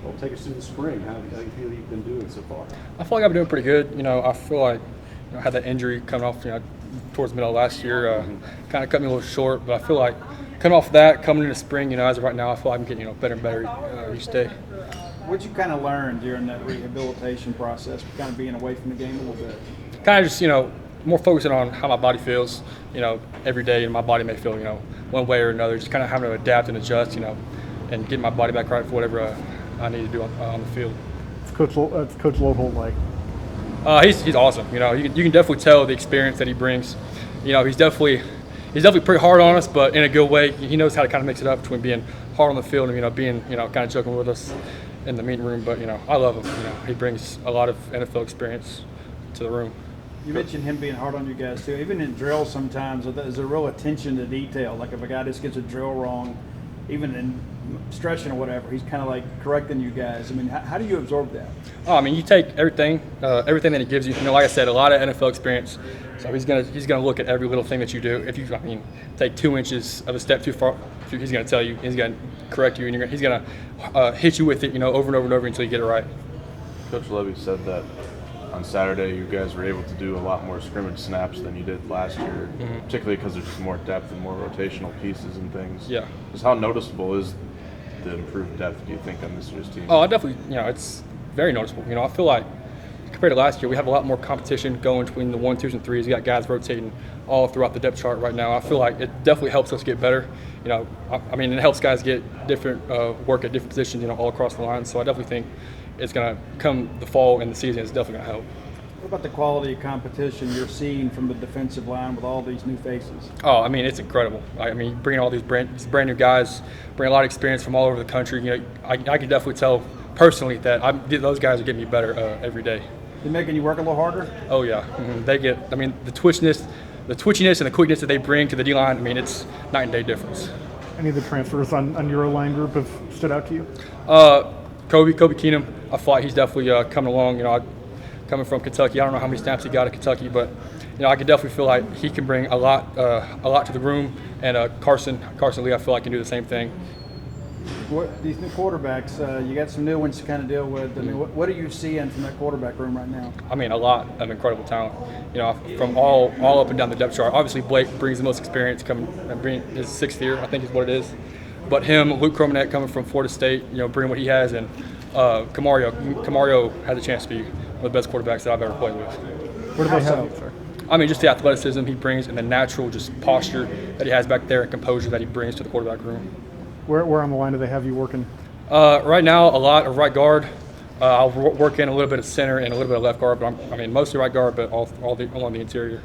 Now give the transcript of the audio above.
Well, take us through the spring. How do you feel you've been doing so far? I feel like I've been doing pretty good. I feel like I had that injury coming off, towards the middle of last year. Kind of cut me a little short, but I feel like coming off that, coming into spring, as of right now, I feel like I'm getting, better and better each day. What'd you kind of learn during that rehabilitation process, kind of being away from the game a little bit? Kind of just, more focusing on how my body feels, every day, and my body may feel, one way or another. Just kind of having to adapt and adjust, and getting my body back right for whatever I need to do on the field. It's Coach Local like? He's awesome. You can definitely tell the experience that he brings. He's definitely pretty hard on us, but in a good way. He knows how to kind of mix it up between being hard on the field and being kind of joking with us in the meeting room. But I love him. He brings a lot of NFL experience to the room. You mentioned him being hard on you guys too. Even in drills, sometimes there's a real attention to detail. Like if a guy just gets a drill wrong, even in stretching or whatever, he's kind of like correcting you guys. I mean, how do you absorb that? You take everything that he gives you. Like I said, a lot of NFL experience. So he's gonna look at every little thing that you do. If you take 2 inches of a step too far, he's gonna tell you. He's gonna correct you, and he's gonna hit you with it, over and over and over until you get it right. Coach Levy said that on Saturday you guys were able to do a lot more scrimmage snaps than you did last year, particularly because there's just more depth and more rotational pieces and things. Yeah. Just how noticeable is the improved depth, do you think, on this year's team? Oh, I definitely, it's very noticeable. I feel like compared to last year, we have a lot more competition going between the 1s, 2s, and 3s. We got guys rotating all throughout the depth chart right now. I feel like it definitely helps us get better. It helps guys get different work at different positions, all across the line. So I definitely think it's going to come the fall and the season. It's definitely going to help. What about the quality of competition you're seeing from the defensive line with all these new faces? Oh, it's incredible. Bringing all these brand new guys, bring a lot of experience from all over the country. I can definitely tell personally that those guys are getting me better every day. They're making you work a little harder? Oh yeah, they get. The twitchiness and the quickness that they bring to the D line. It's night and day difference. Any of the transfers on your line group have stood out to you? Kobe Keenum, I feel like he's definitely coming along. Coming from Kentucky, I don't know how many snaps he got at Kentucky, but I could definitely feel like he can bring a lot to the room. And Carson Lee, I feel like can do the same thing. These new quarterbacks, you got some new ones to kind of deal with. What are you seeing from that quarterback room right now? A lot of incredible talent. From all up and down the depth chart. Obviously, Blake brings the most experience, bringing his 6th year, I think is what it is. But him, Luke Cromanet coming from Florida State, bringing what he has, and Camario has a chance to be one of the best quarterbacks that I've ever played with. What do they have? Sorry. Just the athleticism he brings and the natural just posture that he has back there and composure that he brings to the quarterback room. Where on the line do they have you working? Right now, a lot of right guard. I'll work in a little bit of center and a little bit of left guard, but mostly right guard, but all along the interior.